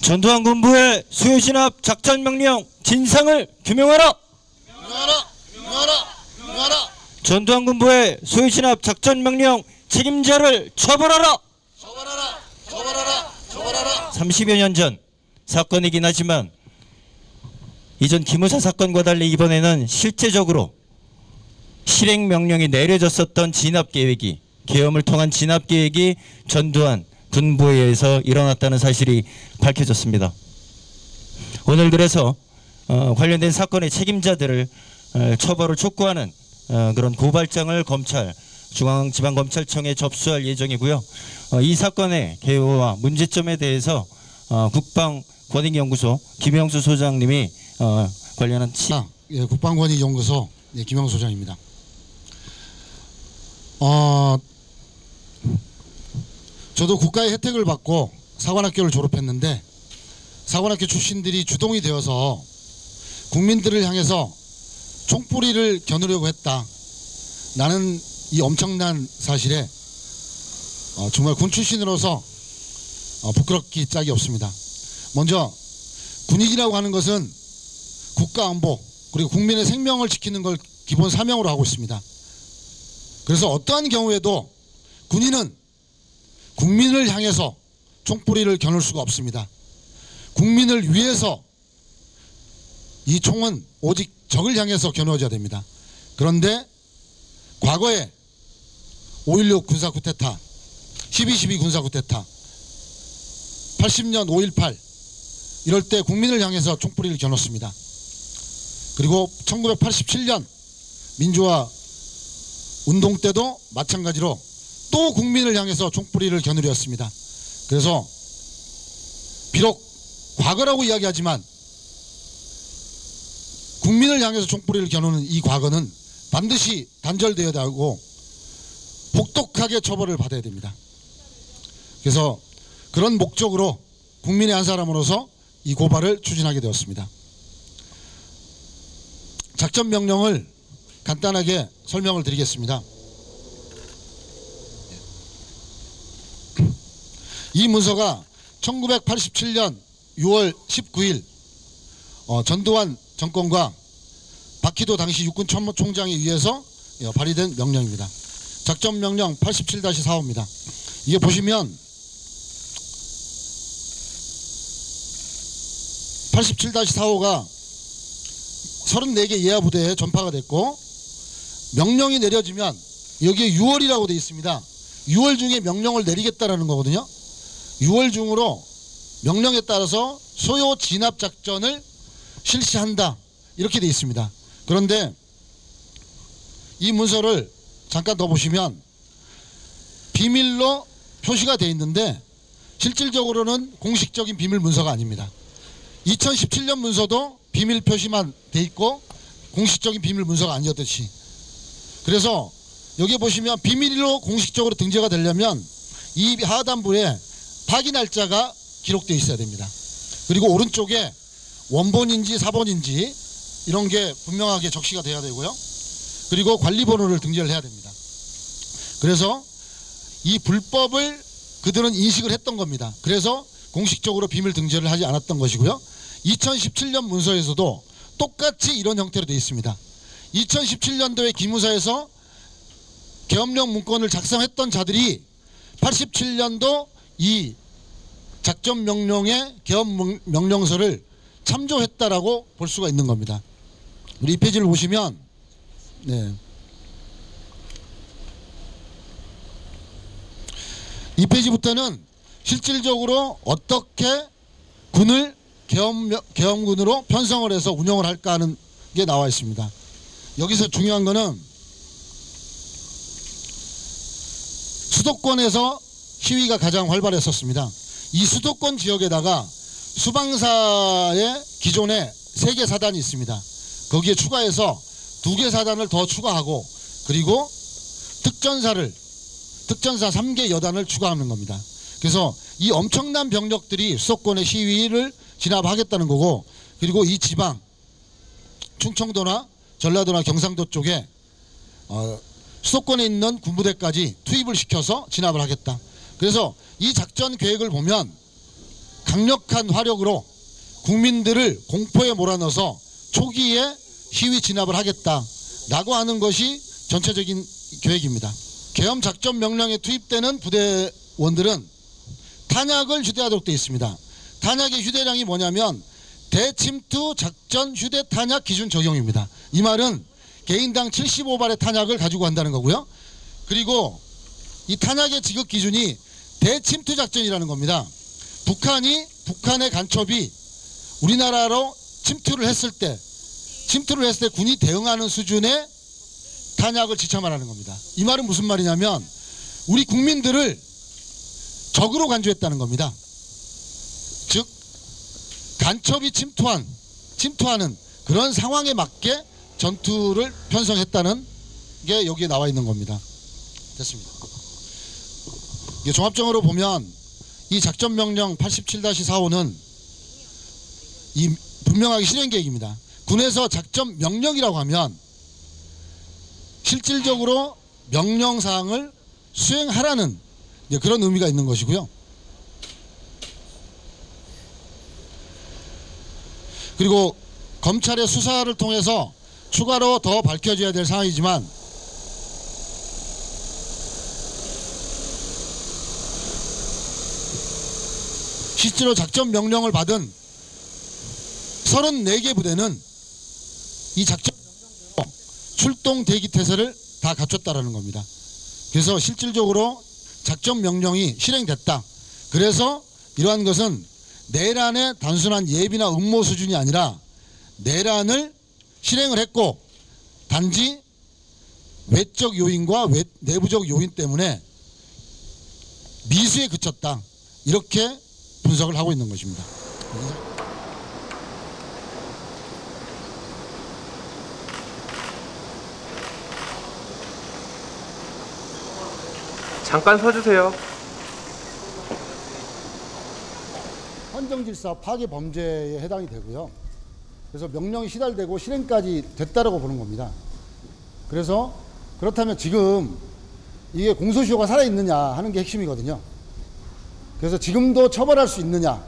전두환 군부의 수요진압 작전명령 진상을 규명하라. 규명하라. 전두환 군부의 수요진압 작전명령 책임자를 처벌하라. 30여 년 전 사건이긴 하지만 이전 기무사 사건과 달리 이번에는 실제적으로 실행명령이 내려졌었던 진압계획이, 계엄을 통한 진압계획이 전두환 군부에 의해서 일어났다는 사실이 밝혀졌습니다. 오늘 그래서 관련된 사건의 책임자들을 처벌을 촉구하는 그런 고발장을 검찰 중앙지방검찰청에 접수할 예정이고요. 이 사건의 개요와 문제점에 대해서 국방권익연구소 김영수 소장님이 관련한 예, 국방권익연구소 김영수 소장입니다. 저도 국가의 혜택을 받고 사관학교를 졸업했는데 사관학교 출신들이 주동이 되어서 국민들을 향해서 총뿌리를 겨누려고 했다. 나는 이 엄청난 사실에 정말 군 출신으로서 부끄럽기 짝이 없습니다. 먼저 군인이라고 하는 것은 국가 안보 그리고 국민의 생명을 지키는 걸 기본 사명으로 하고 있습니다. 그래서 어떠한 경우에도 군인은 국민을 향해서 총뿌리를 겨눌 수가 없습니다. 국민을 위해서 이 총은 오직 적을 향해서 겨누어져야 됩니다. 그런데 과거에 5.16 군사 쿠데타, 12.12 군사 쿠데타, 80년 5.18 이럴 때 국민을 향해서 총뿌리를 겨눴습니다. 그리고 1987년 민주화 운동 때도 마찬가지로 또 국민을 향해서 총뿌리를 겨누려 했습니다. 그래서 비록 과거라고 이야기하지만 국민을 향해서 총뿌리를 겨누는 이 과거는 반드시 단절되어야 하고 혹독하게 처벌을 받아야 됩니다. 그래서 그런 목적으로 국민의 한 사람으로서 이 고발을 추진하게 되었습니다. 작전 명령을 간단하게 설명을 드리겠습니다. 이 문서가 1987년 6월 19일 전두환 정권과 박희도 당시 육군 참모총장에 의해서 발의된 명령입니다. 작전명령 87-45입니다. 이게 보시면 87-45가 34개 예하부대에 전파가 됐고 명령이 내려지면 여기에 6월이라고 되어 있습니다. 6월 중에 명령을 내리겠다라는 거거든요. 6월 중으로 명령에 따라서 소요 진압작전을 실시한다 이렇게 되어 있습니다. 그런데 이 문서를 잠깐 더 보시면 비밀로 표시가 되어 있는데 실질적으로는 공식적인 비밀 문서가 아닙니다. 2017년 문서도 비밀 표시만 돼 있고 공식적인 비밀 문서가 아니었듯이, 그래서 여기 보시면 비밀로 공식적으로 등재가 되려면 이 하단부에 파기 날짜가 기록되어 있어야 됩니다. 그리고 오른쪽에 원본인지 사본인지 이런 게 분명하게 적시가 돼야 되고요. 그리고 관리번호를 등재를 해야 됩니다. 그래서 이 불법을 그들은 인식을 했던 겁니다. 그래서 공식적으로 비밀 등재를 하지 않았던 것이고요. 2017년 문서에서도 똑같이 이런 형태로 되어 있습니다. 2017년도에 기무사에서 계엄령 문건을 작성했던 자들이 87년도 이 작전명령의 계엄명령서를 참조했다라고 볼 수가 있는 겁니다. 우리 이 페이지를 보시면 이 페이지부터는 실질적으로 어떻게 군을 계엄군으로 편성을 해서 운영을 할까 하는 게 나와 있습니다. 여기서 중요한 거는 수도권에서 시위가 가장 활발했었습니다. 이 수도권 지역에다가 수방사의 기존에 3개 사단이 있습니다. 거기에 추가해서 2개 사단을 더 추가하고 그리고 특전사 3개 여단을 추가하는 겁니다. 그래서 이 엄청난 병력들이 수도권의 시위를 진압하겠다는 거고, 그리고 이 지방 충청도나 전라도나 경상도 쪽에 수도권에 있는 군부대까지 투입을 시켜서 진압을 하겠다. 그래서 이 작전 계획을 보면 강력한 화력으로 국민들을 공포에 몰아넣어서 초기에 희위 진압을 하겠다라고 하는 것이 전체적인 계획입니다. 계엄 작전 명령에 투입되는 부대원들은 탄약을 휴대하도록 되어 있습니다. 탄약의 휴대량이 뭐냐면 대침투 작전 휴대 탄약 기준 적용입니다. 이 말은 개인당 75발의 탄약을 가지고 간다는 거고요. 그리고 이 탄약의 지급 기준이 대침투 작전이라는 겁니다. 북한의 간첩이 우리나라로 침투를 했을 때 군이 대응하는 수준의 탄약을 지참하라는 겁니다. 이 말은 무슨 말이냐면 우리 국민들을 적으로 간주했다는 겁니다. 즉 간첩이 침투하는 그런 상황에 맞게 전투를 편성했다는 게 여기에 나와 있는 겁니다. 됐습니다. 이게 종합적으로 보면 이 작전명령 87-45는 이 분명하게 실행 계획입니다. 군에서 작전명령이라고 하면 실질적으로 명령사항을 수행하라는 그런 의미가 있는 것이고요. 그리고 검찰의 수사를 통해서 추가로 더 밝혀져야 될 사항이지만 실제로 작전 명령을 받은 34개 부대는 이 작전 명령대로 출동 대기 태세를 다 갖췄다라는 겁니다. 그래서 실질적으로 작전 명령이 실행됐다. 그래서 이러한 것은 내란의 단순한 예비나 음모 수준이 아니라 내란을 실행을 했고 단지 외적 요인과 내부적 요인 때문에 미수에 그쳤다. 이렇게 분석을 하고 있는 것입니다. 잠깐 서주세요. 헌정질서 파괴 범죄에 해당이 되고요. 그래서 명령이 시달되고 실행까지 됐다라고 보는 겁니다. 그래서 그렇다면 지금 이게 공소시효가 살아있느냐 하는 게 핵심이거든요. 그래서 지금도 처벌할 수 있느냐,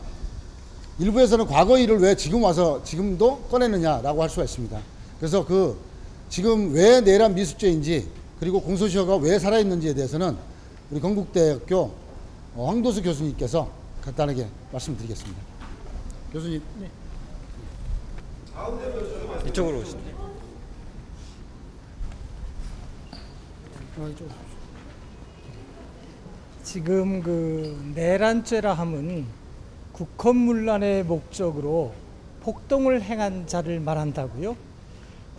일부에서는 과거 일을 왜 지금 와서 지금도 꺼내느냐라고 할 수가 있습니다. 그래서 지금 왜 내란 미수죄인지 그리고 공소시효가 왜 살아있는지에 대해서는 우리 건국대학교 황도수 교수님께서 간단하게 말씀드리겠습니다. 교수님. 네. 이쪽으로 오시죠. 지금 내란죄라 함은 국헌문란의 목적으로 폭동을 행한 자를 말한다고요?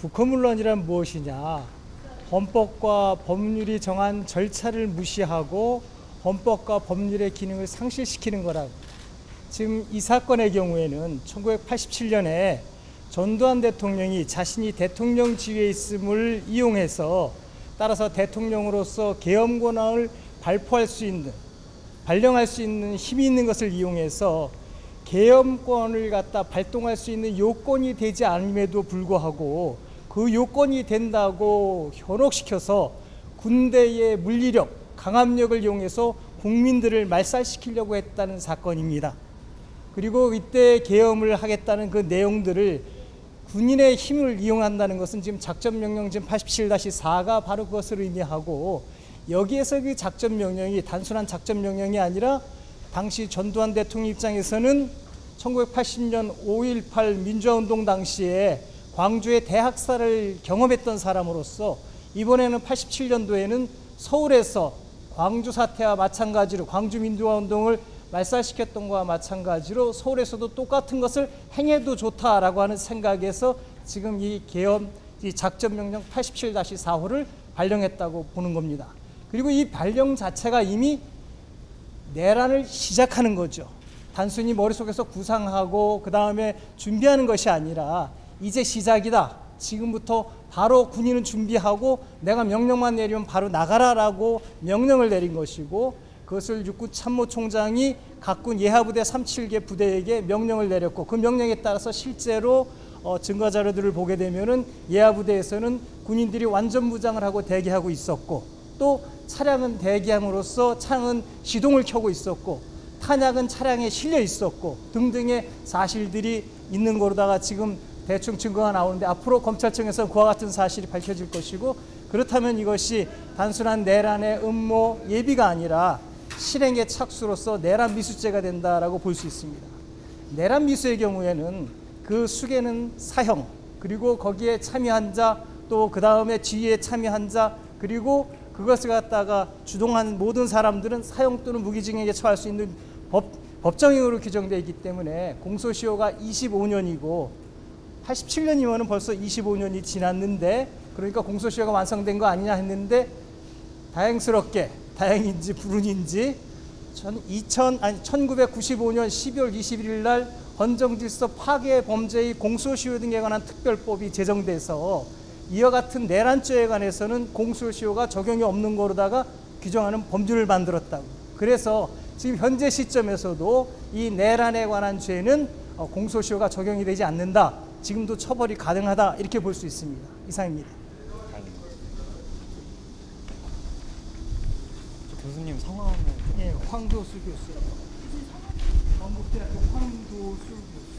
국헌문란이란 무엇이냐? 헌법과 법률이 정한 절차를 무시하고 헌법과 법률의 기능을 상실시키는 거라고. 지금 이 사건의 경우에는 1987년에 전두환 대통령이 자신이 대통령 지위에 있음을 이용해서 따라서 대통령으로서 계엄 권한을 발령할 수 있는 힘이 있는 것을 이용해서 계엄권을 갖다 발동할 수 있는 요건이 되지 않음에도 불구하고 그 요건이 된다고 현혹시켜서 군대의 물리력, 강압력을 이용해서 국민들을 말살시키려고 했다는 사건입니다. 그리고 이때 계엄을 하겠다는 그 내용들을 군인의 힘을 이용한다는 것은 지금 작전명령 지금 87-4가 바로 그것을 의미하고, 여기에서 그 작전명령이 단순한 작전명령이 아니라 당시 전두환 대통령 입장에서는 1980년 5.18 민주화운동 당시에 광주의 대학살을 경험했던 사람으로서 이번에는 87년도에는 서울에서 광주 사태와 마찬가지로 광주 민주화운동을 말살시켰던 것과 마찬가지로 서울에서도 똑같은 것을 행해도 좋다라고 하는 생각에서 지금 이 계엄 이 작전명령 87-4호를 발령했다고 보는 겁니다. 그리고 이 발령 자체가 이미 내란을 시작하는 거죠. 단순히 머릿속에서 구상하고 그 다음에 준비하는 것이 아니라 이제 시작이다. 지금부터 바로 군인은 준비하고 내가 명령만 내리면 바로 나가라라고 명령을 내린 것이고, 그것을 육군 참모총장이 각군 예하부대 37개 부대에게 명령을 내렸고, 그 명령에 따라서 실제로 증거 자료들을 보게 되면은 예하부대에서는 군인들이 완전 무장을 하고 대기하고 있었고, 또 차량은 대기함으로써 차량은 시동을 켜고 있었고, 탄약은 차량에 실려 있었고 등등의 사실들이 있는 거로다가 지금 대충 증거가 나오는데 앞으로 검찰청에서 그와 같은 사실이 밝혀질 것이고 그렇다면 이것이 단순한 내란의 음모 예비가 아니라 실행의 착수로서 내란 미수죄가 된다라고 볼 수 있습니다. 내란 미수의 경우에는 그 수개는 사형 그리고 거기에 참여한 자 또 그 다음에 지휘에 참여한 자 그리고 그것을 갖다가 주동한 모든 사람들은 사형 또는 무기징역에 처할 수 있는 법정형으로 규정되어 있기 때문에 공소시효가 25년이고 87년이면 벌써 25년이 지났는데 그러니까 공소시효가 완성된 거 아니냐 했는데 다행스럽게 다행인지 불운인지 1995년 12월 21일 날 헌정질서 파괴 범죄의 공소시효 등에 관한 특별법이 제정돼서 이와 같은 내란죄에 관해서는 공소시효가 적용이 없는 거로다가 규정하는 법률을 만들었다고. 그래서 지금 현재 시점에서도 이 내란에 관한 죄는 공소시효가 적용이 되지 않는다. 지금도 처벌이 가능하다 이렇게 볼 수 있습니다. 이상입니다. 교수님 성함은? 예, 황도수 교수. 경북대학교 황도수 교수.